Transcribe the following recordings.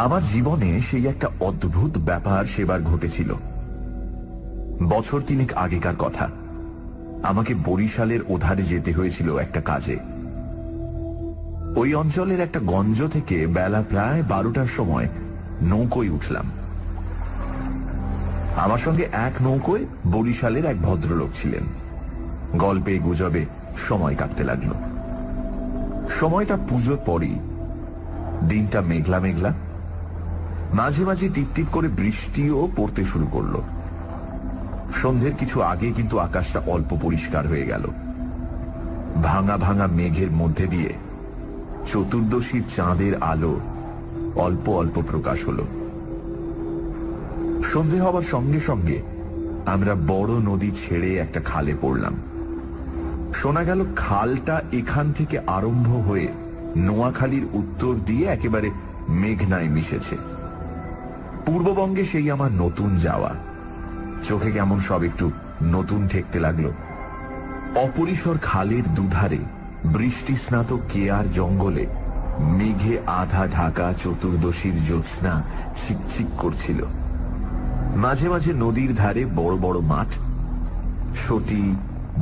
আমার জীবনে সেই একটা অদ্ভুত ব্যাপার সেবার ঘটেছিল। বছর তিনেক আগেকার কথা। আমাকে বরিশালের ওধারে যেতে হয়েছিল একটা কাজে। ওই অঞ্চলের একটা গঞ্জ থেকে বেলা প্রায় 12টার সময় নৌকোয় উঠলাম। আমার সঙ্গে এক নৌকোয় বরিশালের এক ভদ্রলোক ছিলেন। গল্পে গুজবে সময় কাটতে লাগলো। সময়টা পুজোর পরই। দিনটা মেঘলা মেঘলা, মাঝে মাঝে টিপটিপ করে বৃষ্টিও পড়তে শুরু করলো। সন্ধ্যের কিছু আগে কিন্তু আকাশটা অল্প পরিষ্কার হয়ে গেল। ভাঙা ভাঙা মেঘের মধ্যে দিয়ে চতুর্দশীর চাঁদের আলো অল্প অল্প প্রকাশ হলো। সন্ধে হবার সঙ্গে সঙ্গে আমরা বড় নদী ছেড়ে একটা খালে পড়লাম। শোনা গেল খালটা এখান থেকে আরম্ভ হয়ে নোয়াখালীর উত্তর দিয়ে একেবারে মেঘনায় মিশেছে। পূর্ববঙ্গে সেই আমার নতুন যাওয়া। চোখে কেমন সব একটু নতুন ঠেকতে লাগলো। অপরিসর খালের দুধারে বৃষ্টি স্নাত কেয়ার জঙ্গলে মেঘে আধা ঢাকা চতুর্দশীর জ্যোৎস্না ছিকছিক করছিল। মাঝে মাঝে নদীর ধারে বড় বড় মাঠ, সতী,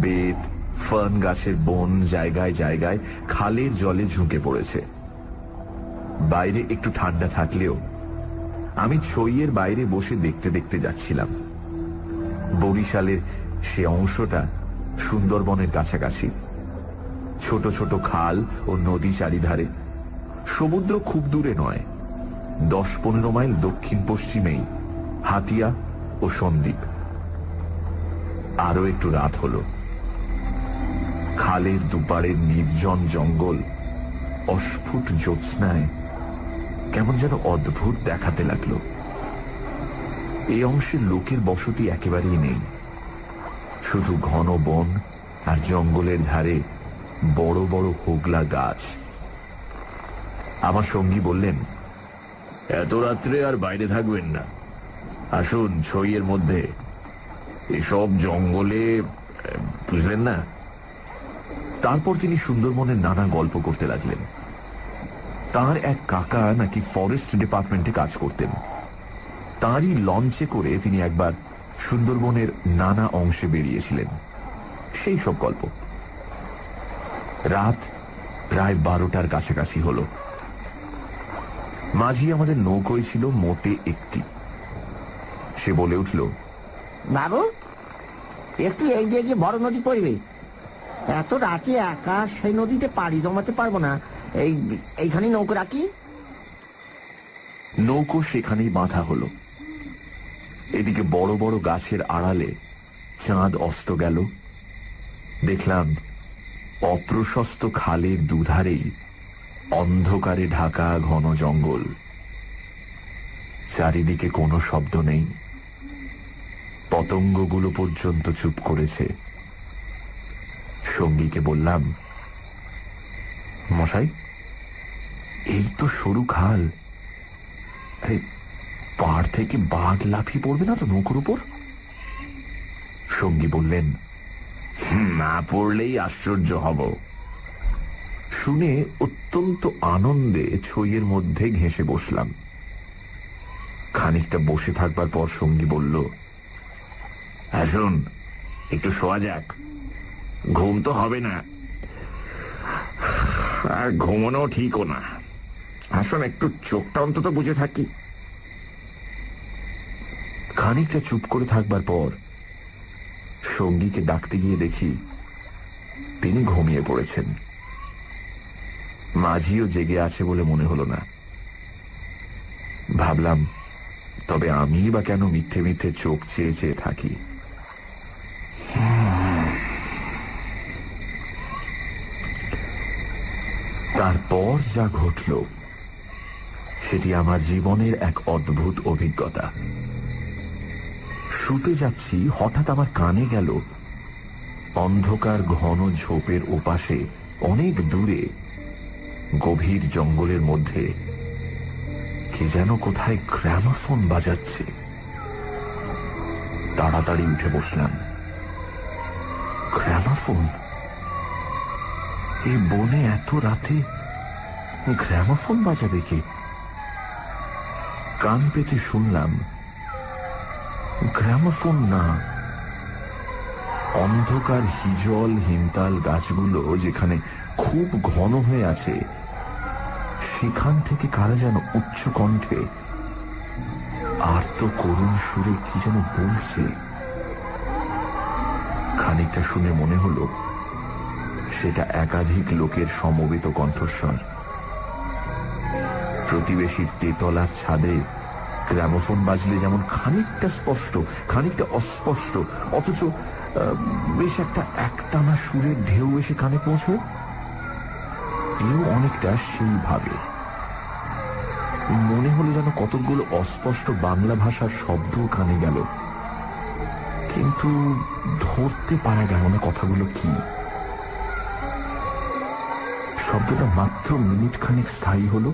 বেত, ফার্ন গাছের বন জায়গায় জায়গায় খালের জলে ঝুঁকে পড়েছে। বাইরে একটু ঠান্ডা থাকলেও আমি ছইয়ের বাইরে বসে দেখতে দেখতে যাচ্ছিলাম। বরিশালের সে অংশটা সুন্দরবনের কাছাকাছি। ছোট ছোট খাল ও নদী চারিধারে। সমুদ্র খুব দূরে নয়, 10-15 মাইল দক্ষিণ পশ্চিমেই হাতিয়া ও সন্দ্বীপ। আরো একটু রাত হলো। খালের দুপারের নির্জন জঙ্গল অস্ফুট জ্যোৎস্নায় কেমন যেন অদ্ভুত দেখাতে লাগলো। এই অংশের লোকের বসতি একেবারেই নেই। শুধু ঘন বন আর জঙ্গলের ধারে বড় বড় হোগলা গাছ। আমার সঙ্গী বললেন, এত রাত্রে আর বাইরে থাকবেন না, আসুন ছইয়ের মধ্যে। এসব জঙ্গলে, বুঝলেন না। তারপর তিনি সুন্দরবনের নানা গল্প করতে লাগলেন। তার এক কাকা নাকি ফরেস্ট ডিপার্টমেন্টে কাজ করতেন। তাঁরই লঞ্চে করে তিনি একবার সুন্দরবনের নানা অংশে বেরিয়েছিলেন। সেই সব গল্প। রাত প্রায় 12টার কাছাকাছি হল। মাঝি আমাদের নৌকোয় ছিল মোটে একটি। সে বলে উঠল, বাবু, একটু এই যে বড় নদী পড়বে, এত রাতে একা সেই নদীতে পাড়ি জমাতে পারবো না, এইখানে নৌকো রাখি। নৌকো সেখানেই বাঁধা হলো। এদিকে বড় বড় গাছের আড়ালে চাঁদ অস্ত গেল। দেখলাম অপ্রশস্ত খালের দুধারেই অন্ধকারে ঢাকা ঘন জঙ্গল। চারিদিকে কোনো শব্দ নেই। পতঙ্গগুলো পর্যন্ত চুপ করেছে। সঙ্গীকে বললাম, মশাই, এই তো সরু খাল, আরে পাড় থেকে বাঘ লাফিয়ে পড়বে না তো নৌকোর উপর? সঙ্গী বললেন, না পড়লেই আশ্চর্য হব। শুনে অত্যন্ত আনন্দে ছইয়ের মধ্যে ঘেঁষে বসলাম। খানিকটা বসে থাকবার পর সঙ্গী বলল, আসুন একটু শোয়া যাক, ঘুম তো হবে না, আর ঘুমানো ঠিকও না। আসুন একটু চোখটা অন্তত বুঝে থাকি। খানিকটা চুপ করে থাকবার পর সঙ্গীকে ডাকতে গিয়ে দেখি তিনি ঘুমিয়ে পড়েছেন। মাঝিও জেগে আছে বলে মনে হলো না। ভাবলাম, তবে আমি বা কেন মিথ্যে মিথ্যে চোখ চেয়ে চেয়ে থাকি। তারপর যা ঘটল সেটি আমার জীবনের এক অদ্ভুত অভিজ্ঞতা। শুতে যাচ্ছি, হঠাৎ আমার কানে গেল অন্ধকার ঘন ঝোপের ওপাশে অনেক দূরে গভীর জঙ্গলের মধ্যে কে যেন কোথায় গ্রামোফোন বাজাচ্ছে। তাড়াতাড়ি উঠে বসলাম। গ্রামোফোন? এই বনে এত রাতে গ্রামোফোন বাজাবে কে? কান পেতে শুনলাম গ্রামাফোন না, অন্ধকার হিজল হিমতাল গাছগুলো যেখানে খুব ঘন হয়ে আছে সেখান থেকে কারা যেন উচ্চ কণ্ঠে আর্ত করুণ সুরে কি যেন বলছে। খানিকটা শুনে মনে হলো সেটা একাধিক লোকের সমবেত কণ্ঠস্বর। প্রতিবেশীর তেতলার ছাদে গ্রামোফোন বাজলে যেমন খানিকটা স্পষ্ট খানিকটা অস্পষ্ট অথচ বেশ একটা একটানা সুরের ঢেউ এসে কানে পৌঁছয়, এও অনেকটা সেইভাবে। মনে হলো যেন কতকগুলো অস্পষ্ট বাংলা ভাষার শব্দ কানে গেল, কিন্তু ধরতে পারা গেল না কথাগুলো কি। শব্দটা মাত্র মিনিট খানিক স্থায়ী হলো,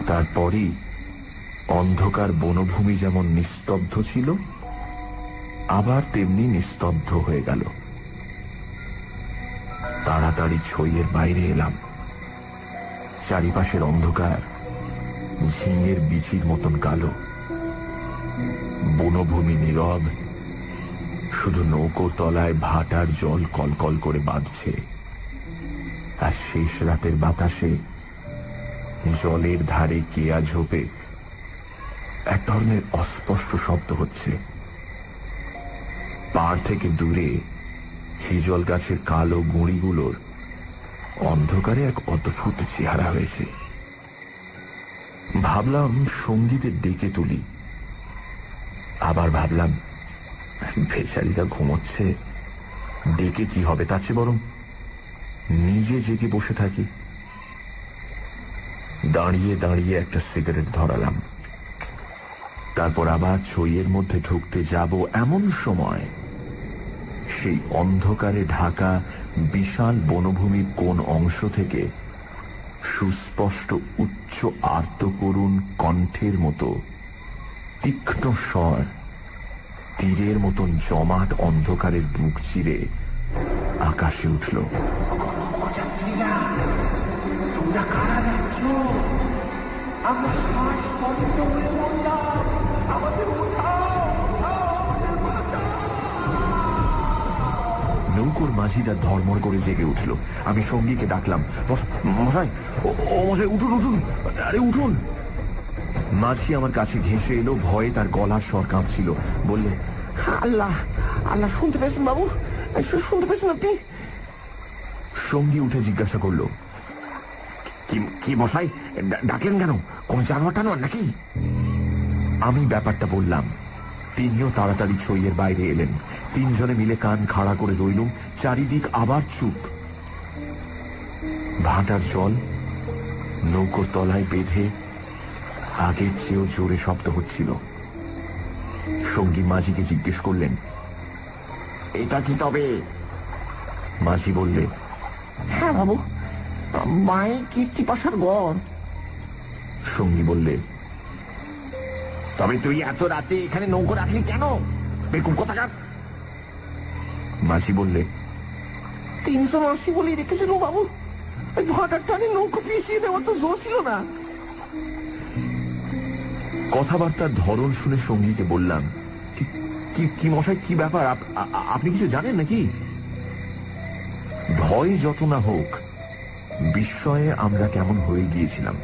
তারপরই অন্ধকার বনভূমি যেমন নিস্তব্ধ ছিল আবার তেমনি নিস্তব্ধ হয়ে গেল। তাড়াতাড়ি ছইয়ের বাইরে এলাম। চারিপাশের অন্ধকার ঝিঙের বিচির মতন কালো, বনভূমি নীরব, শুধু নৌকোর তলায় ভাটার জল কলকল করে বাঁধছে, আর শেষ রাতের বাতাসে জলের ধারে কেয়া ঝোপে এক ধরনের অস্পষ্ট শব্দ হচ্ছে। পাড় থেকে দূরে হিজল গাছের কালো গুঁড়িগুলোর অন্ধকারে এক অদ্ভুত চেহারা হয়েছে। ভাবলাম সঙ্গীদের ডেকে তুলি, আবার ভাবলাম বেচারিটা ঘুমোচ্ছে, ডেকে কি হবে, তার চেয়ে বরং নিজে জেগে বসে থাকি। দাঁড়িয়ে দাঁড়িয়ে একটা সিগারেট ধরালাম, তারপর আবার ছইয়ের মধ্যে ঢুকতে যাব এমন সময় সেই অন্ধকারে ঢাকা বিশাল বনভূমির কোন অংশ থেকে সুস্পষ্ট উচ্চ আর্ত করুণ কণ্ঠের মতো তীক্ষ্ণ স্বর তীরের মতন জমাট অন্ধকারের বুক চিরে আকাশে উঠল। তোমরা কারা যাচ্ছ? আমরা শ্বাস বন্ধ হয়ে মরলাম, আমাদের উঠাও, আমাদের বাঁচাও। নৌকোর মাঝিটা ধর্মর করে জেগে উঠল। আমি সঙ্গীকে ডাকলাম, মশাই, ও মশাই, উঠুন উঠুন, আরে উঠুন। মাঝি আমার কাছে ঘেঁষে এলো, ভয়ে তার গলার স্বর কাঁপছিল। বললে, আল্লাহ আল্লাহ, শুনতে পেয়েছেন বাবু? শুনতে পেয়েছেন আপনি? সঙ্গী উঠে জিজ্ঞাসা করলো, কি মশাই, ডাকলেন কেন? কোন জানোয়ার টানোয়ার নাকি? আমি ব্যাপারটা বললাম। তিনিও তাড়াতাড়ি ছইয়ের বাইরে এলেন। তিনজনে মিলে কান খাড়া করে রইলুম। চারিদিক আবার চুপ। ভাটার জল নৌকোর তলায় বেঁধে আগের চেয়েও জোরে শব্দ হচ্ছিল। সঙ্গী মাঝিকে জিজ্ঞেস করলেন, এটা কি তবে? মাঝি বললে, হ্যাঁ বাবু, মাই কীর্তিপাশার গড়। সঙ্গী বললে, তবে তুই এত রাতে এখানে নৌকো রাখলি কেন? বেকুব কোথাকার। মাঝি বললে, 380 বলে রেখেছিল বাবু, ওই ভাটার টানে নৌকো পিছিয়ে দেওয়া তো জো ছিল না। কথাবার্তার ধরন শুনে সঙ্গীকে বললাম, কি মশাই, কি ব্যাপার? আপনি কিছু জানেন নাকি? ভয় যত না হোক, বিস্ময়ে আমরা কেমন হয়ে গিয়েছিলাম।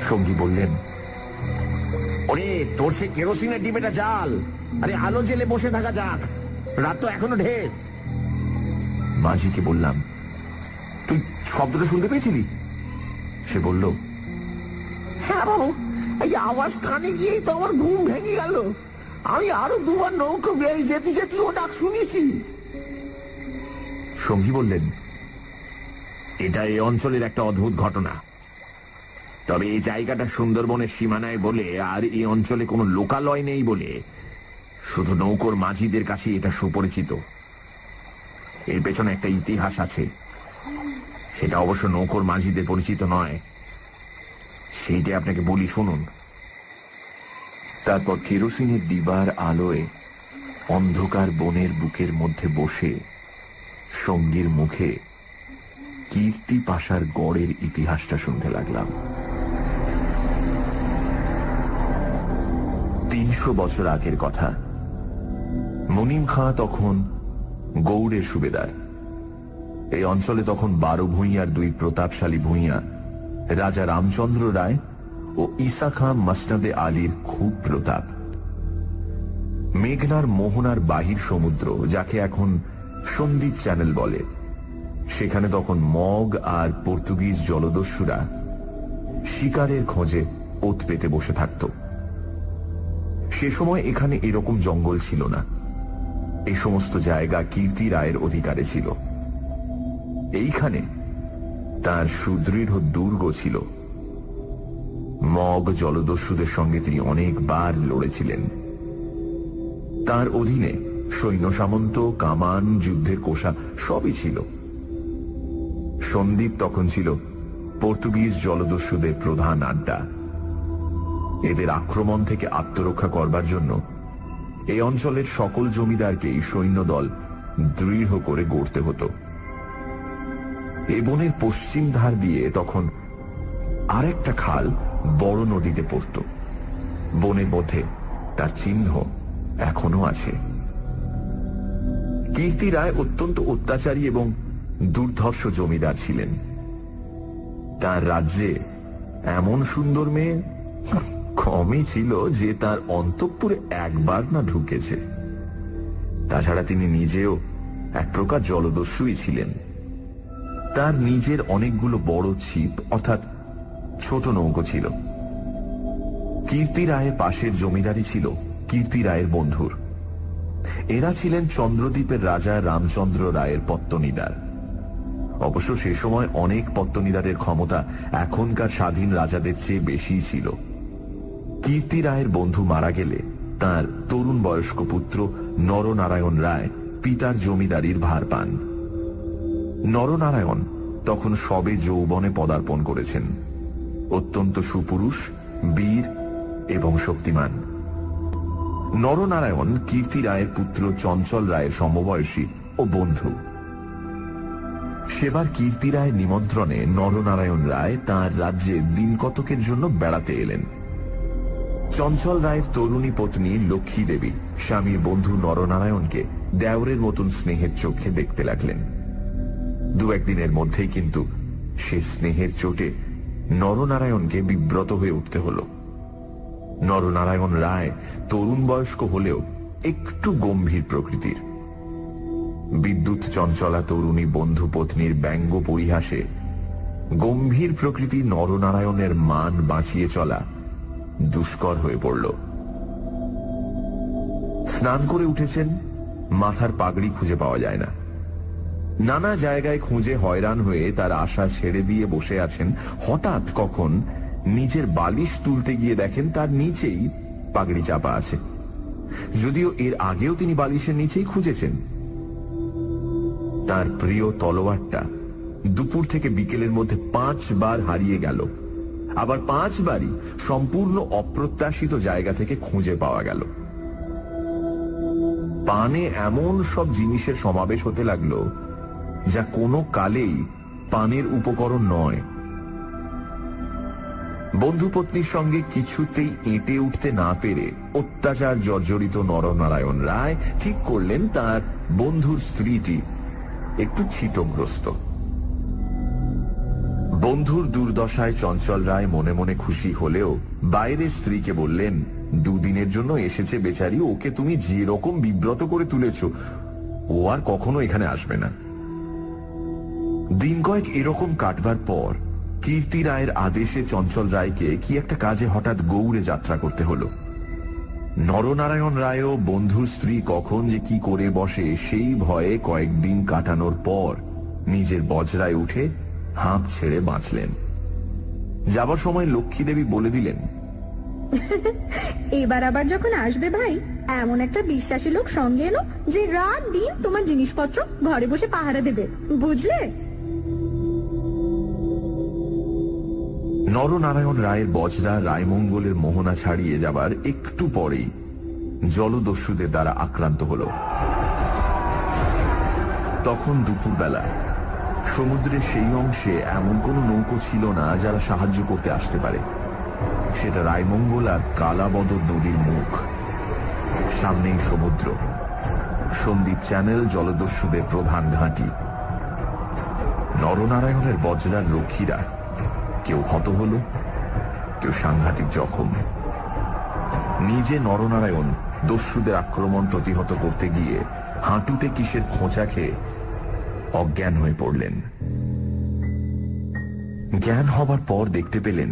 সঙ্গী বললেন, ওরে, তোর সে কেরোসিনের ডিবেটা জাল। আরে আলো জেলে বসে থাকা যাক, রাত তো এখনো ঢের। মাঝিকে বললাম, তুই শব্দটা শুনতে পেয়েছিলি? সে বলল, হ্যাঁ বাবু, এই আওয়াজ কানে গিয়েই তো আমার ঘুম ভেঙে গেল। আমি আরো দুবার নৌকো বেয়ে যেতে যেতে ও ডাক শুনেছি। সঙ্গী বললেন, এটা এই অঞ্চলের একটা অদ্ভুত ঘটনা। তবে এই জায়গাটা সুন্দরবনের সীমানায় বলে আর এই অঞ্চলে কোনো লোকালয় নেই বলে শুধু নৌকোর মাঝিদের কাছে এটা সুপরিচিত। এর পেছনে একটা ইতিহাস আছে, সেটা অবশ্য নৌকোর মাঝিদের পরিচিত নয়। সেইটা আপনাকে বলি, শুনুন। তারপর কেরোসিনের ডিবার আলোয় অন্ধকার বনের বুকের মধ্যে বসে সঙ্গীর মুখে কীর্তি পাশার গড়ের ইতিহাসটা শুনতে লাগলাম। 300 বছর আগের কথা। মুনিম খাঁ তখন গৌড়ের সুবেদার। এই অঞ্চলে তখন 12 ভূঁইয়ার 2 প্রতাপশালী ভূঁইয়া রাজা রামচন্দ্র রায় ও ঈসা খাঁ মসনদে আলীর খুব প্রতাপ। মেঘনার মোহনার বাহির সমুদ্র, যাকে এখন সন্দ্বীপ চ্যানেল বলে, সেখানে তখন মগ আর পর্তুগিজ জলদস্যুরা শিকারের খোঁজে ওত পেতে বসে থাকত। সে সময় এখানে এরকম জঙ্গল ছিল না। এই সমস্ত জায়গা কীর্তি রায়ের অধিকারে ছিল। এইখানে তার সুদৃঢ় দুর্গ ছিল। মগ জলদস্যুদের সঙ্গে তিনি অনেকবার লড়েছিলেন। তার অধীনে সৈন্য সামন্ত, কামান, যুদ্ধের কোষা সবই ছিল। সন্দ্বীপ তখন ছিল পর্তুগিজ জলদস্যুদের প্রধান আড্ডা। এদের আক্রমণ থেকে আত্মরক্ষা করবার জন্য এই অঞ্চলের সকল জমিদারকেই সৈন্যদল দৃঢ় করে গড়তে হতো। এ বনের পশ্চিম ধার দিয়ে তখন আরেকটা খাল বড় নদীতে পড়ত। বনের মধ্যে তার চিহ্ন এখনো আছে। কীর্তি রায় অত্যন্ত অত্যাচারী এবং দুর্ধর্ষ জমিদার ছিলেন। তার রাজ্যে এমন সুন্দর মেয়ে কমই ছিল যে তার অন্তঃপুরে একবার না ঢুকেছে। তাছাড়া তিনি নিজেও এক প্রকার জলদস্যুই ছিলেন। তার নিজের অনেকগুলো বড় ছিপ অর্থাৎ ছোট নৌকো ছিল। কীর্তি রায়ের পাশের জমিদারি ছিল কীর্তি রায়ের বন্ধুর। এরা ছিলেন চন্দ্রদ্বীপের রাজা রামচন্দ্র রায়ের পত্তনিদার। অবশ্য সে সময় অনেক পত্তনিদারের ক্ষমতা এখনকার স্বাধীন রাজাদের চেয়ে বেশি ছিল। কীর্তি রায়ের বন্ধু মারা গেলে তার তরুণ বয়স্ক পুত্র নরনারায়ণ রায় পিতার জমিদারির ভার পান। নরনারায়ণ তখন সবে যৌবনে পদার্পণ করেছেন। অত্যন্ত সুপুরুষ, বীর এবং শক্তিমান। নরনারায়ণ কীর্তি রায়ের পুত্র চঞ্চল রায়ের সমবয়সী ও বন্ধু। সেবার কীর্তি রায়ের নিমন্ত্রণে নরনারায়ণ রায় তাঁর রাজ্যে দিন কতকের জন্য বেড়াতে এলেন। চঞ্চল রায়ের তরুণী পত্নী লক্ষ্মী দেবী স্বামীর বন্ধু নরনারায়ণকে দেওরের মতন স্নেহের চোখে দেখতে লাগলেন। 2-1 দিনের মধ্যেই কিন্তু সে স্নেহের চোটে নরনারায়ণকে বিব্রত হয়ে উঠতে হল। নরনারায়ণ রায় তরুণ বয়স্ক হলেও একটু গম্ভীর প্রকৃতির। বিদ্যুৎ চঞ্চলা তরুণী বন্ধু পত্নীর ব্যঙ্গ পরিহাসে গম্ভীর প্রকৃতি নরনারায়ণের মান বাঁচিয়ে চলা দুষ্কর হয়ে পড়ল। স্নান করে উঠেছেন, মাথার পাগড়ি খুঁজে পাওয়া যায় না। নানা জায়গায় খুঁজে হয়রান হয়ে তার আশা ছেড়ে দিয়ে বসে আছেন। হঠাৎ কখন নিজের বালিশ তুলতে গিয়ে দেখেন তার নিচেই পাগড়ি চাপা আছে, যদিও এর আগেও তিনি বালিশের নিচেই খুঁজেছেন। তার প্রিয় তলোয়ারটা দুপুর থেকে বিকেলের মধ্যে 5 বার হারিয়ে গেল, আবার 5 বারই সম্পূর্ণ অপ্রত্যাশিত জায়গা থেকে খুঁজে পাওয়া গেল। পানে এমন সব জিনিসের সমাবেশ হতে লাগলো যা কোনো কালেই পানের উপকরণ নয়। বন্ধু পত্নীর সঙ্গে কিছুতেই এঁটে উঠতে না পেরে অত্যাচার জর্জরিত নরনারায়ণ রায় ঠিক করলেন তার বন্ধুর স্ত্রীটি একটু ছিটগ্রস্ত। বন্ধুর দুর্দশায় চঞ্চল রায় মনে মনে খুশি হলেও বাইরে স্ত্রীকে বললেন, 2 দিনের জন্য এসেছে বেচারি, ওকে তুমি যে রকম বিব্রত করে তুলেছ ও আর কখনো এখানে আসবে না। দিন কয়েক এরকম কাটবার পর কীর্তি রায়ের আদেশে চঞ্চল রায়কে কি একটা কাজে হঠাৎ গৌড়ে যাত্রা করতে হলো। নরনারায়ণ রায়ও বন্ধুর স্ত্রী কখন যে কি করে বসে সেই ভয়ে কয়েকদিন কাটানোর পর নিজের বজরায় উঠে হাঁপ ছেড়ে বাঁচলেন। যাবার সময় লক্ষ্মী দেবী বলে দিলেন, এবার আবার যখন আসবে ভাই, এমন একটা বিশ্বাসী লোক সঙ্গে এলো যে রাত দিন তোমার জিনিসপত্র ঘরে বসে পাহারা দেবে, বুঝলে? নরনারায়ণ রায়ের বজরা রায়মঙ্গলের মোহনা ছাড়িয়ে যাবার একটু পরেই জলদস্যুদের দ্বারা আক্রান্ত হল। তখন দুপুরবেলা সমুদ্রের সেই অংশে এমন কোন নৌকো ছিল না যারা সাহায্য করতে আসতে পারে। সেটা রায়মঙ্গল আর কালাবদর নদীর মুখ। সামনেই সমুদ্র। সন্দ্বীপ চ্যানেল জলদস্যুদের প্রধান ঘাঁটি। নরনারায়ণের বজরার রক্ষীরা কেউ হত হল, কেউ সাংঘাতিক জখম। নিজে নরনারায়ণ দস্যুদের আক্রমণ প্রতিহত করতে গিয়ে হাঁটুতে কিসের খোঁচা খেয়ে অজ্ঞান হয়ে পড়লেন। জ্ঞান হবার পর দেখতে পেলেন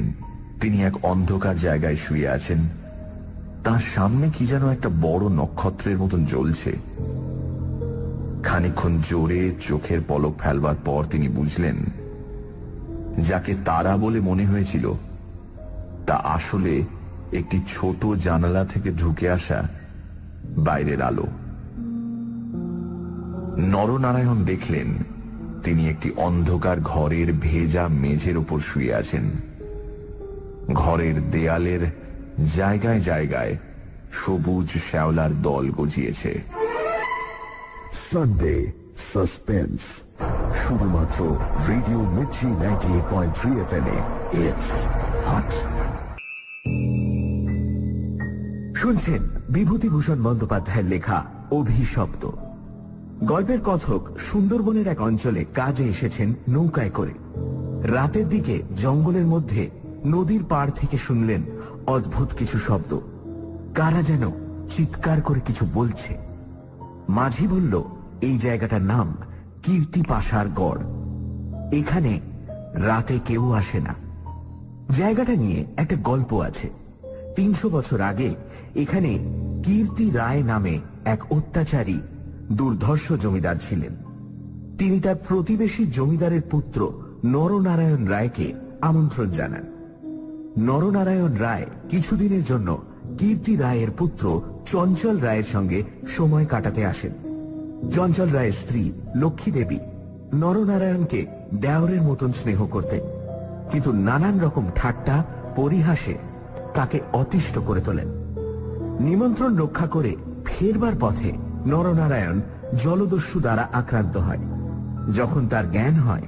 তিনি এক অন্ধকার জায়গায় শুয়ে আছেন। তার সামনে কি যেন একটা বড় নক্ষত্রের মতন জ্বলছে। খানিকক্ষণ জোরে চোখের পলক ফেলবার পর তিনি বুঝলেন যাকে তারা বলে মনে হয়েছিল তা আসলে একটি ছোট জানালা থেকে ঢুকে আসা বাইরের আলো। নরনারায়ণ দেখলেন তিনি একটি অন্ধকার ঘরের ভেজা মেঝের উপর শুয়ে আছেন। ঘরের দেয়ালের জায়গায় জায়গায় সবুজ শ্যাওলার দল গজিয়েছে। সানডে সাসপেন্স, শুধুমাত্র radio Mirchi 98.3 FM A. It's hot. শুনছেন বিভূতিভূষণ বন্দ্যোপাধ্যায়ের লেখা অভিশপ্ত। গল্পের কথক সুন্দরবনের এক অঞ্চলে কাজে এসেছেন নৌকায় করে। রাতের দিকে জঙ্গলের মধ্যে নদীর পাড় থেকে শুনলেন অদ্ভুত কিছু শব্দ। কারা যেন চিৎকার করে কিছু বলছে। মাঝি বলল এই জায়গাটার নাম কীর্তি পাশার গড়। এখানে রাতে কেউ আসে না। জায়গাটা নিয়ে একটা গল্প আছে। 300 বছর আগে এখানে কীর্তি রায় নামে এক অত্যাচারী দুর্ধর্ষ জমিদার ছিলেন। তিনি তার প্রতিবেশী জমিদারের পুত্র নরনারায়ণ রায়কে আমন্ত্রণ জানান। নরনারায়ণ রায় কিছুদিনের জন্য কীর্তি রায়ের পুত্র চঞ্চল রায়ের সঙ্গে সময় কাটাতে আসেন। চঞ্চল রায়ের স্ত্রী লক্ষ্মী দেবী নরনারায়ণকে দেওরের মতন স্নেহ করতেন, কিন্তু নানান রকম ঠাট্টা পরিহাসে তাকে অতিষ্ঠ করে তোলেন। নিমন্ত্রণ রক্ষা করে ফেরবার পথে নরনারায়ণ জলদস্যু দ্বারা আক্রান্ত হয়। যখন তার জ্ঞান হয়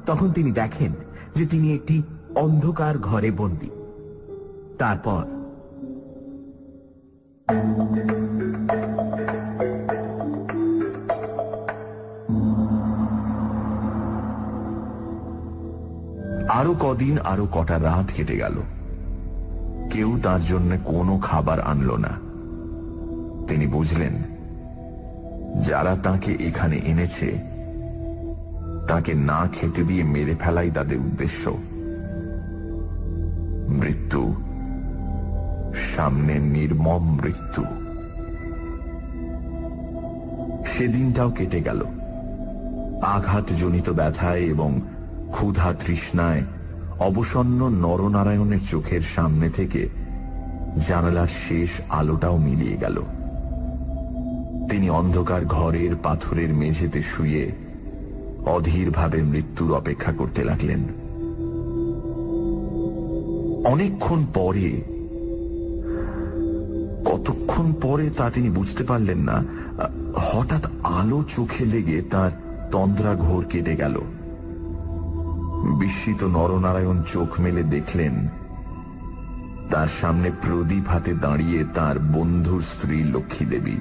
তখন তিনি দেখেন যে তিনি একটি অন্ধকার ঘরে বন্দী। তারপর আরো কদিন, আরো কটা রাত কেটে গেল। কেউ তার জন্য কোনো খাবার আনলো না। তিনি বুঝলেন যারা তাকে এখানে এনেছে তাকে না খেতে দিয়ে মেরে ফেলাই তাদের উদ্দেশ্য। মৃত্যু, সামনে নির্মম মৃত্যু। সেদিনটাও কেটে গেল। আঘাতজনিত ব্যথায় এবং ক্ষুধা তৃষ্ণায় অবসন্ন নরনারায়ণের চোখের সামনে থেকে জানালার শেষ আলোটাও মিলিয়ে গেল। তিনি অন্ধকার ঘরের পাথরের মেঝেতে শুয়ে অধীরভাবে মৃত্যুর অপেক্ষা করতে লাগলেন। অনেকক্ষণ পরে, কতক্ষণ পরে তা তিনি বুঝতে পারলেন না, হঠাৎ আলো চোখে লেগে তার তন্দ্রা ঘোর কেটে গেল। বিস্মিত নরনারায়ণ চোখ মেলে দেখলেন তার সামনে প্রদীপ হাতে দাঁড়িয়ে তার বন্ধুর স্ত্রী লক্ষ্মী দেবী।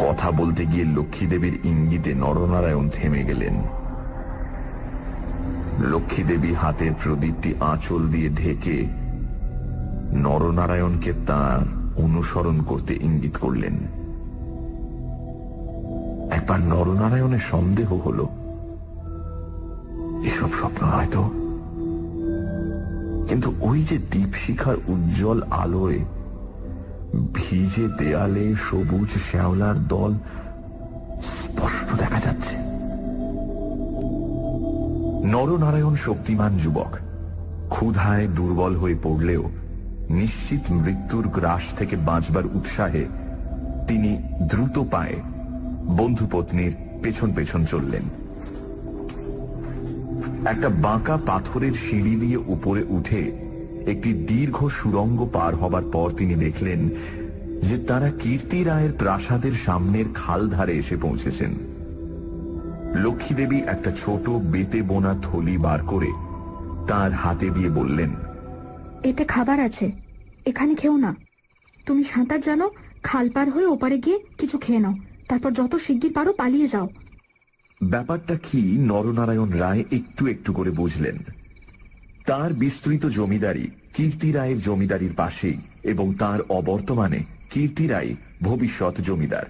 কথা বলতে গিয়ে লক্ষ্মী দেবীর ইঙ্গিতে নরনারায়ণ থেমে গেলেন। লক্ষ্মী দেবী হাতের প্রদীপটি আঁচল দিয়ে ঢেকে নরনারায়ণকে তার অনুসরণ করতে ইঙ্গিত করলেন। একবার নরনারায়ণের সন্দেহ হল এসব স্বপ্ন হয়তো, কিন্তু ওই যে দীপশিখার উজ্জ্বল আলোয় ভিজে দেয়ালে সবুজ শ্যাওলার দল স্পষ্ট দেখা যাচ্ছে। নরনারায়ণ শক্তিমান যুবক, ক্ষুধায় দুর্বল হয়ে পড়লেও নিশ্চিত মৃত্যুর গ্রাস থেকে বাঁচবার উৎসাহে তিনি দ্রুত পায়ে বন্ধুপত্নীর পেছন পেছন চললেন। একটা বাঁকা পাথরের সিঁড়ি দিয়ে উপরে উঠে একটি দীর্ঘ সুড়ঙ্গ পার হবার পর তিনি দেখলেন যে তারা কীর্তি রায়ের প্রাসাদের সামনের খাল ধারে এসে পৌঁছেছেন। লক্ষ্মী দেবী একটা ছোট বেতে বোনা থলি বার করে তার হাতে দিয়ে বললেন, এতে খাবার আছে, এখানে খেও না। তুমি সাঁতার জানো, খাল পার হয়ে ওপারে গিয়ে কিছু খেয়ে নাও, তারপর যত শিগগির পারো পালিয়ে যাও। ব্যাপারটা কি নরনারায়ণ রায় একটু একটু করে বুঝলেন। তার বিস্তৃত জমিদারি কীর্তি রায়ের জমিদারির পাশেই, এবং তার অবর্তমানে কীর্তি রায় ভবিষ্যৎ জমিদার।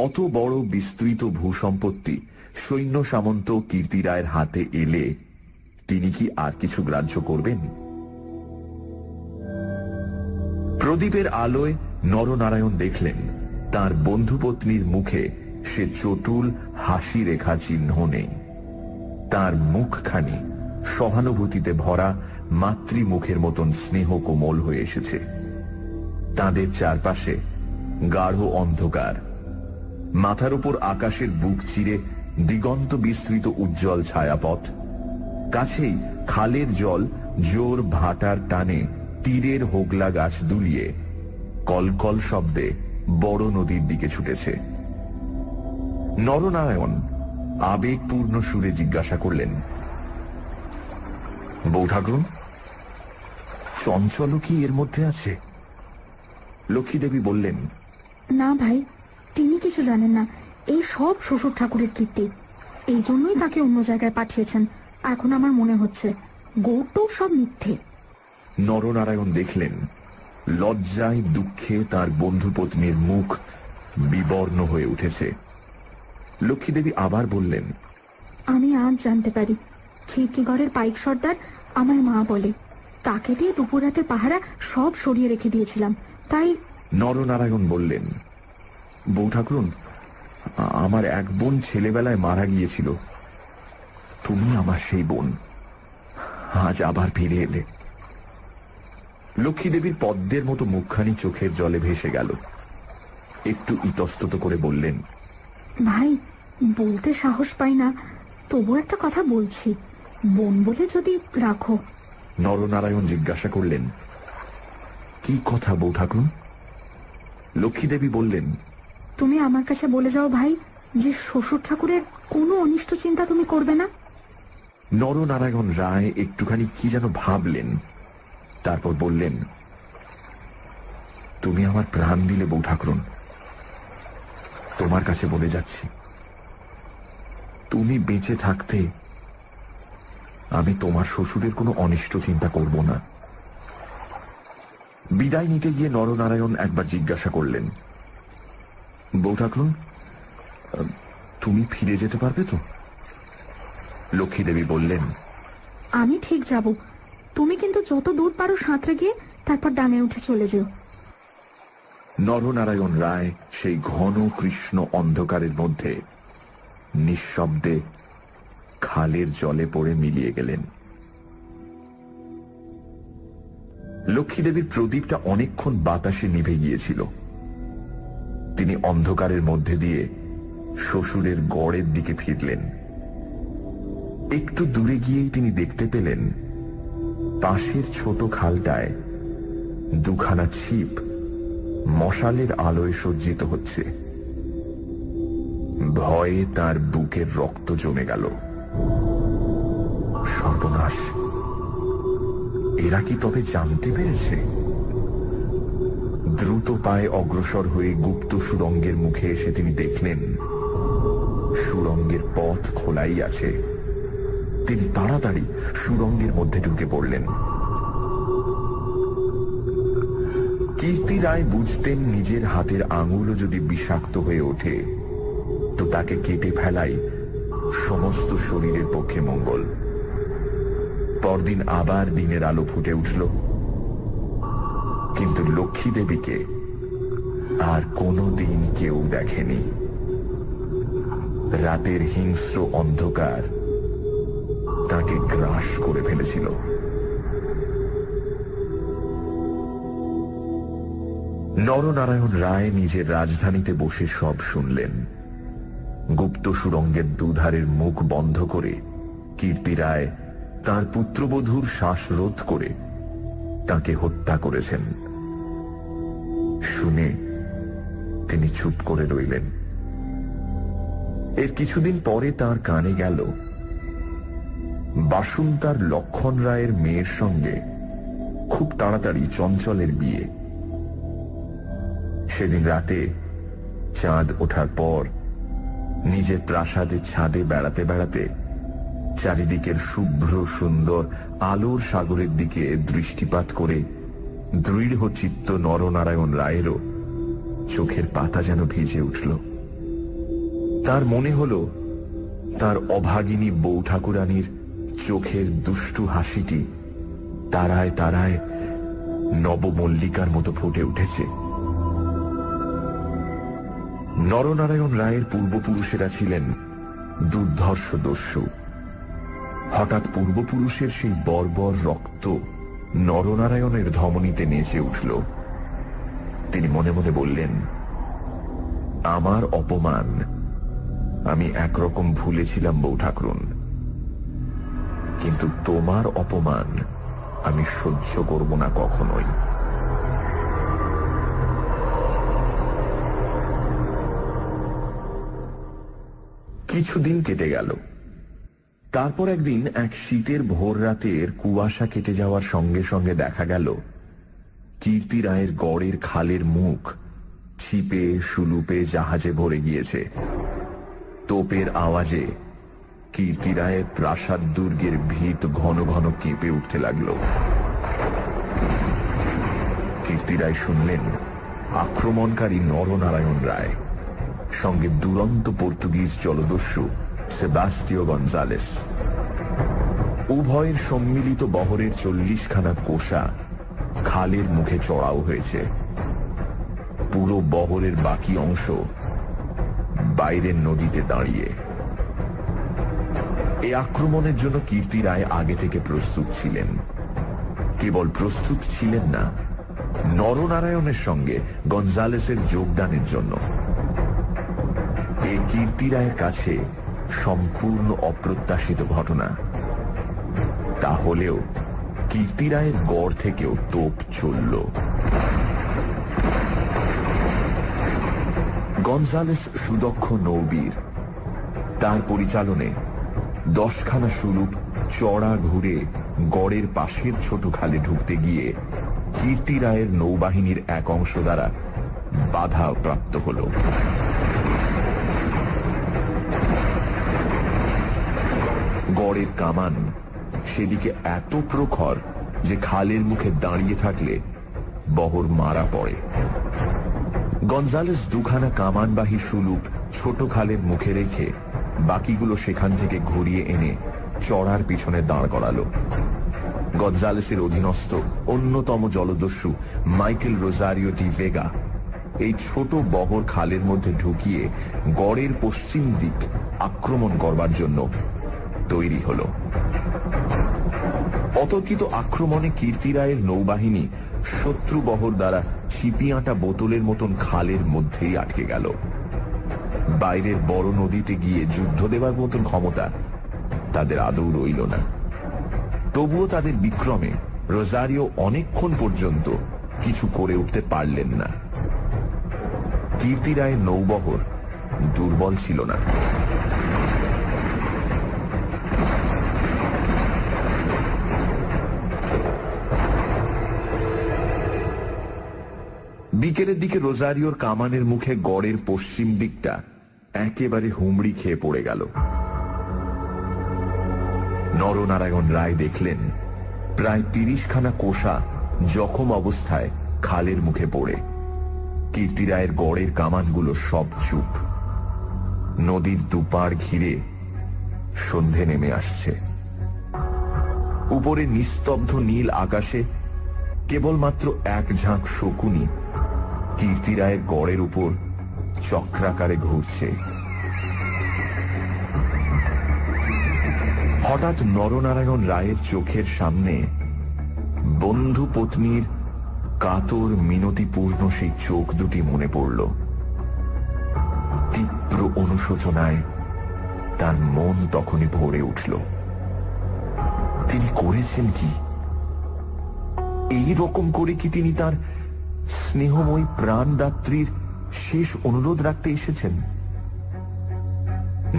অত বড় বিস্তৃত ভূসম্পত্তি সৈন্য সামন্ত কীর্তি রায়ের হাতে এলে তিনি কি আর কিছু গ্রাহ্য করবেন? প্রদীপের আলোয় নরনারায়ণ দেখলেন তার বন্ধুপত্নীর মুখে সে চটুল হাসি রেখার চিহ্ন নেই। তার মুখখানি সহানুভূতিতে ভরা মাতৃমুখের মতন স্নেহ কোমল হয়ে এসেছে। তাদের চারপাশে গাঢ় অন্ধকার, মাথার উপর আকাশের বুক চিরে দিগন্ত বিস্তৃত উজ্জ্বল ছায়াপথ, কাছেই খালের জল জোর ভাটার টানে তীরের হোগলা গাছ দুলিয়ে কলকল শব্দে বড় নদীর দিকে ছুটেছে। নরনারায়ণ আবেগপূর্ণ সুরে জিজ্ঞাসা করলেন, বউ ঠাকুর, চঞ্চল কি এর মধ্যে আছে? লক্ষ্মী দেবী বললেন, না ভাই, তিনি কিছু জানেন না। এই সব শ্বশুর ঠাকুরের কীর্তি। এই জন্যই তাকে অন্য জায়গায় পাঠিয়েছেন। এখন আমার মনে হচ্ছে গৌটো সব মিথ্যে। নরনারায়ণ দেখলেন লজ্জায় দুঃখে তার বন্ধুপত্নীর মুখ বিবর্ণ হয়ে উঠেছে। লক্ষ্মীদেবী আবার বললেন, আমি আজ জানতে পারি খিড়কিগড়ের পাইক সর্দার আমায় মা বলে। তাকে দিয়ে দুপুরহাটে পাহারা সব সরিয়ে রেখে দিয়েছিলাম, তাই। নরনারায়ণ বললেন, বউ ঠাকুরুন, আমার এক বোন ছেলেবেলায় মারা গিয়েছিল। তুমি আমার সেই বোন, আজ আবার ফিরে এলে। লক্ষ্মীদেবীর পদ্মের মতো মুখখানি চোখের জলে ভেসে গেল। একটু ইতস্তত করে বললেন, ভাই, বলতে সাহস পাই না, তবু একটা কথা বলছি, বোন বলে যদি রাখো। নরনারায়ণ জিজ্ঞাসা করলেন, কি কথা বউ ঠাকুর? লক্ষ্মীদেবী বললেন, তুমি আমার কাছে বলে যাও ভাই যে শ্বশুর ঠাকুরের কোনো অনিষ্ট চিন্তা তুমি করবে না। নরনারায়ণ রায় একটুখানি কি যেন ভাবলেন, তারপর বললেন, তুমি আমার প্রাণ দিলে বউ ঠাকুরন, তোমার কাছে বলে যাচ্ছি, তুমি বেঁচে থাকতে আমি তোমার শ্বশুরের কোনো অনিষ্ট চিন্তা করব না। বিদায় নিতে গিয়ে নরনারায়ণ একবার জিজ্ঞাসা করলেন, বউ ঠাকুরন, তুমি ফিরে যেতে পারবে তো? লক্ষ্মীদেবী বললেন, আমি ঠিক যাব, তুমি কিন্তু যত দূর পারো সাঁতরে গিয়ে তারপর ডাঙে উঠে চলে যেও। নরনারায়ণ রায় সেই ঘন কৃষ্ণ অন্ধকারের মধ্যে নিঃশব্দে খালের জলে পড়ে মিলিয়ে গেলেন। লক্ষ্মীদেবীর প্রদীপটা অনেকক্ষণ বাতাসে নিভে গিয়েছিল। তিনি অন্ধকারের মধ্যে দিয়ে শ্বশুরের গড়ের দিকে ফিরলেন। একটু দূরে গিয়েই তিনি দেখতে পেলেন পাশের ছোট খালটায় দুখানা ছিপ মশালের আলোয় সজ্জিত হচ্ছে। ভয়ে তার বুকের রক্ত জমে গেল। সর্বনাশ! এরা কি তবে জানতে পেরেছে? দ্রুত পায়ে অগ্রসর হয়ে গুপ্ত সুড়ঙ্গের মুখে এসে তিনি দেখলেন সুড়ঙ্গের পথ খোলাই আছে। তিনি তাড়াতাড়ি সুড়ঙ্গের মধ্যে ঢুকে পড়লেন। কীর্তি রায় বুঝতেন নিজের হাতের আঙুলও যদি বিষাক্ত হয়ে ওঠে তো তাকে কেটে ফেলাই সমস্ত শরীরের পক্ষে মঙ্গল। পরদিন আবার দিনের আলো ফুটে উঠল, কিন্তু লক্ষ্মী দেবীকে আর কোনো দিন কেউ দেখেনি। রাতের হিংস্র অন্ধকার তাকে গ্রাস করে ফেলেছিল। নরনারায়ণ রায় নিজের রাজধানীতে বসে সব শুনলেন। গুপ্ত সুড়ঙ্গের দুধারের মুখ বন্ধ করে কীর্তি রায় তার পুত্রবধূর শ্বাসরোধ করে তাকে হত্যা করেছেন। শুনে তিনি চুপ করে রইলেন। এর কিছুদিন পরে তার কানে গেল বাসুন্তার লক্ষণ রায়ের মেয়ের সঙ্গে খুব তাড়াতাড়ি চঞ্চলের বিয়ে। সেদিন রাতে চাঁদ ওঠার পর নিজের প্রাসাদের ছাদে বেড়াতে বেড়াতে চারিদিকের শুভ্র সুন্দর আলোর সাগরের দিকে দৃষ্টিপাত করে দৃঢ় চিত্ত নরনারায়ণ রায়েরও চোখের পাতা যেন ভিজে উঠল। তার মনে হলো তার অভাগিনী বউ ঠাকুরানীর চোখের দুষ্টু হাসিটি তারায় তারায় নবমল্লিকার মতো ফুটে উঠেছে। নরনারায়ণ রায়ের পূর্বপুরুষেরা ছিলেন দুর্ধর্ষ দস্যু। হঠাৎ পূর্বপুরুষের সেই বর্বর রক্ত নরনারায়ণের ধমনীতে নেচে উঠল। তিনি মনে মনে বললেন, আমার অপমান আমি একরকম ভুলেছিলাম বউ ঠাকুরুন, কিন্তু তোমার অপমান আমি সহ্য করব না কখনোই। কিছুদিন কেটে গেল। তারপর একদিন এক শীতের ভোর রাতের কুয়াশা কেটে যাওয়ার সঙ্গে সঙ্গে দেখা গেল কীর্তি রায়ের গড়ের খালের মুখ ছিপে সুলুপে জাহাজে ভরে গিয়েছে। তোপের আওয়াজে কীর্তি রায়ের প্রাসাদ দুর্গের ভিত ঘন ঘন কেঁপে উঠতে লাগলো। কীর্তি রায় শুনলেন আক্রমণকারী নরনারায়ণ রায়, সঙ্গে দুরন্ত পর্তুগিজ জলদস্যু সেবাস্টিও গঞ্জালেস। উভয়ের সম্মিলিত বহরের 40খানা কোষা খালের মুখে চড়াও হয়েছে। পুরো বহরের বাকি অংশ বাইরের নদীতে দাঁড়িয়ে। এই আক্রমণের জন্য কীর্তি রায় আগে থেকে প্রস্তুত ছিলেন। কেবল প্রস্তুত ছিলেন না, নরনারায়ণের সঙ্গে গঞ্জালেসের যোগদানের জন্য। এই কীর্তি রায়ের কাছে সম্পূর্ণ অপ্রত্যাশিত ঘটনা। তাহলেও কীর্তি রায়ের গড় থেকেও তোপ চলল। গঞ্জালেস সুদক্ষ নৌবীর। তার পরিচালনে 10খানা সুলুপ চড়া ঘুরে গড়ের পাশের ছোট খালে ঢুকতে গিয়ে কীর্তি রায়ের নৌবাহিনীর এক অংশ দ্বারা বাধা প্রাপ্ত হল। গড়ের কামান সেদিকে এত প্রখর যে খালের মুখে দাঁড়িয়ে থাকলে বহর মারা পড়ে। গঞ্জালেস 2খানা কামানবাহী সুলুপ ছোট খালের মুখে রেখে বাকিগুলো সেখান থেকে ঘুরিয়ে এনে চড়ার পিছনে দাঁড় করালো। গঞ্জালেসের অধীনস্থ অন্যতম জলদস্যু মাইকেল রোজারিও ডি ভেগা এই ছোট বহর খালের মধ্যে ঢুকিয়ে গড়ের পশ্চিম দিক আক্রমণ করবার জন্য তৈরি হল। অতর্কিত আক্রমণে কীর্তি রায়ের নৌবাহিনী শত্রু বহর দ্বারা ছিপিয়াঁটা বোতলের মতন খালের মধ্যেই আটকে গেল। বাইরের বড় নদীতে গিয়ে যুদ্ধ দেবার মতন ক্ষমতা তাদের আদৌ রইল না। তবুও তাদের বিক্রমে রোজারিও অনেকক্ষণ পর্যন্ত কিছু করে উঠতে পারলেন না। কীর্তি রায়ের নৌবহর দুর্বল ছিল না। বিকেলের দিকে রোজারিওর কামানের মুখে গড়ের পশ্চিম দিকটা একেবারে হুমড়ি খেয়ে পড়ে গেল। নরনারায়ণ রায় দেখলেন প্রায় 30খানা কোষা জখম অবস্থায় খালের মুখে পড়ে। কীর্তি রায়ের গড়ের কামানগুলো সব চুপ। নদীর দুপাড় ঘিরে সন্ধে নেমে আসছে। উপরে নিস্তব্ধ নীল আকাশে কেবলমাত্র এক ঝাঁক শকুনি কীর্তি রায়ের গড়ের উপর চক্রাকারে ঘুরছে। হঠাৎ নরনারায়ণ রায়ের চোখের সামনে বন্ধু পত্নীর কাতর মিনতিপূর্ণ সেই চোখ দুটি মনে পড়ল। তীব্র অনুশোচনায় তার মন তখনই ভরে উঠল। তিনি করেছেন কি? এই রকম করে কি তিনি তার স্নেহময়ী প্রাণদাত্রীর শেষ অনুরোধ রাখতে এসেছেন?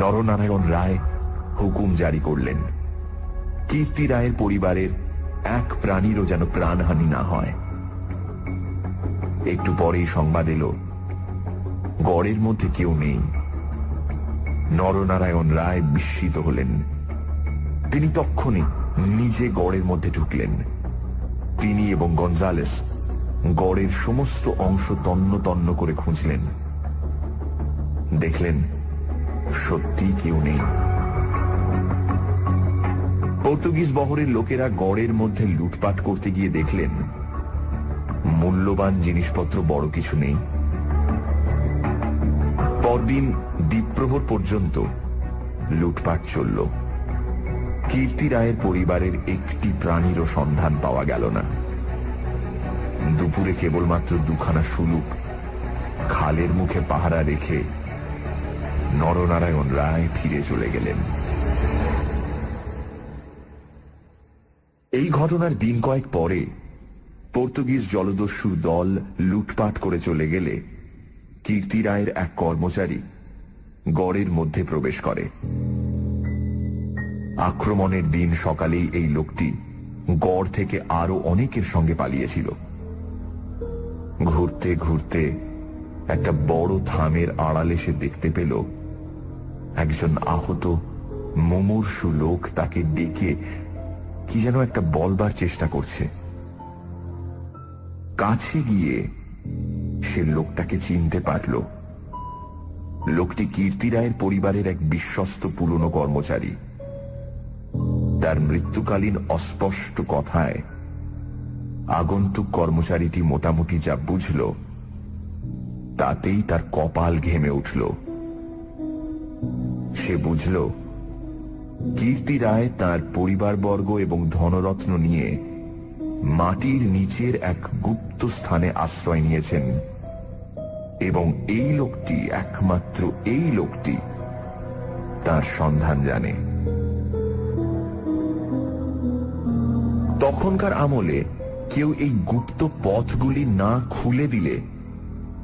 নরনারায়ণ রায় হুকুম জারি করলেন, কীর্তি রায়ের পরিবারের এক প্রাণীরও যেন প্রাণহানি না হয়। একটু পরেই সংবাদ এলো গড়ের মধ্যে কেউ নেই। নরনারায়ণ রায় বিস্মিত হলেন। তিনি তক্ষুনি নিজে গড়ের মধ্যে ঢুকলেন। তিনি এবং গঞ্জালেস গড়ের সমস্ত অংশ তন্ন তন্ন করে খুঁজলেন। দেখলেন সত্যি কেউ নেই। পর্তুগিজ বহরের লোকেরা গড়ের মধ্যে লুটপাট করতে গিয়ে দেখলেন মূল্যবান জিনিসপত্র বড় কিছু নেই। পরদিন দ্বীপ্রহর পর্যন্ত লুটপাট চলল। কীর্তি রায়ের পরিবারের একটি প্রাণীরও সন্ধান পাওয়া গেল না। দুপুরে কেবলমাত্র দুখানা সুলুক খালের মুখে পাহারা রেখে নরনারায়ণ রায় ফিরে চলে গেলেন। এই ঘটনার দিন কয়েক পরে পর্তুগিজ জলদস্যুর দল লুটপাট করে চলে গেলে কীর্তি রায়ের এক কর্মচারী গড়ের মধ্যে প্রবেশ করে। আক্রমণের দিন সকালেই এই লোকটি গড় থেকে আরো অনেকের সঙ্গে পালিয়েছিল। ঘুরতে ঘুরতে একটা বড় থামের আড়ালে সে দেখতে পেল একজন আহত মুমূর্ষু লোক তাকে ডেকে কি যেন একটা বলবার চেষ্টা করছে। কাছে গিয়ে সে লোকটাকে চিনতে পারল। লোকটি কীর্তি রায়ের পরিবারের এক বিশ্বস্ত পুরনো কর্মচারী। তার মৃত্যুকালীন অস্পষ্ট কথায় আগন্তুক কর্মচারীটি মোটামুটি যা বুঝল তাতেই তার কপাল ঘেমে উঠল। সে বুঝল কীর্তি রায় তার পরিবারবর্গ এবং ধনরত্ন নিয়ে মাটির নিচের এক গুপ্ত স্থানে আশ্রয় নিয়েছেন এবং এই লোকটি, একমাত্র এই লোকটি তার সন্ধান জানে। তখনকার আমলে কেউ এই গুপ্ত পথগুলি না খুলে দিলে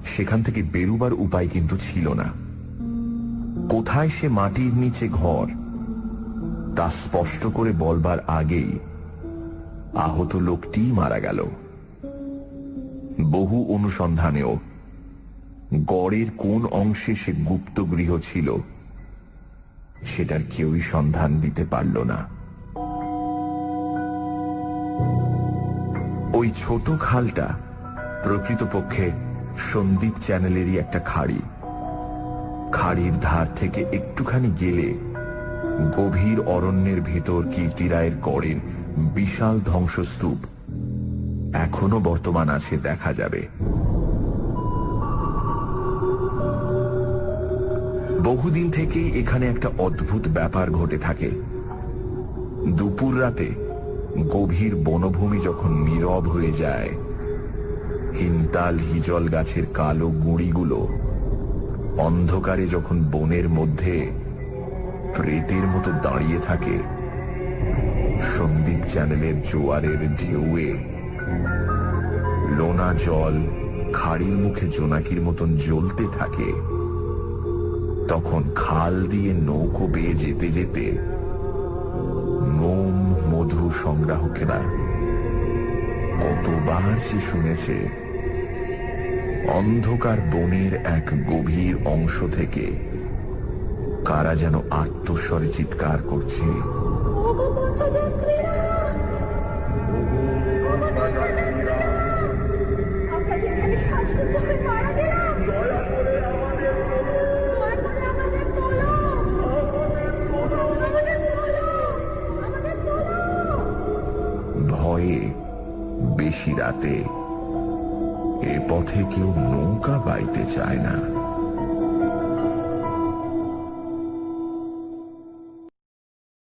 সেখান থেকে বেরুবার উপায় কিন্তু ছিল না। কোথায় সে মাটির নিচে ঘর তা স্পষ্ট করে বলবার আগেই আহত লোকটি মারা গেল। বহু অনুসন্ধানেও গড়ের কোন অংশে সে গুপ্ত গৃহ ছিল সেটার কেউই সন্ধান দিতে পারল না। ওই ছোট খালটা প্রকৃতপক্ষে সন্দীপ চ্যানেলেরই একটা খাড়ি। খাড়ির ধার থেকে একটুখানি গেলে গভীর অরণ্যের ভেতর কীর্তি রায়ের গড়ের বিশাল ধ্বংসস্তূপ এখনো বর্তমান আছে, দেখা যাবে। বহুদিন থেকেই এখানে একটা অদ্ভুত ব্যাপার ঘটে থাকে। দুপুর রাতে গভীর বনভূমি যখন নীরব হয়ে যায়, হিমতাল হিজল গাছের কালো গুঁড়িগুলো অন্ধকারে যখন বনের মধ্যে প্রেতের মতো দাঁড়িয়ে থাকে, সন্দীপ চ্যানেলের জোয়ারের ঢেউয়ে লোনা জল খাড়ির মুখে জোনাকির মতন জ্বলতে থাকে, তখন খাল দিয়ে নৌকো বেয়ে যেতে যেতে মোম মধু সংগ্রাহকেরা কতবার সে শুনেছে অন্ধকার বনের এক গভীর অংশ থেকে কারা যেন আত্মস্বরে চিৎকার করছে, ভয়ে বেশি রাতে এ পথে কেউ নৌকা বাইতে চায় না।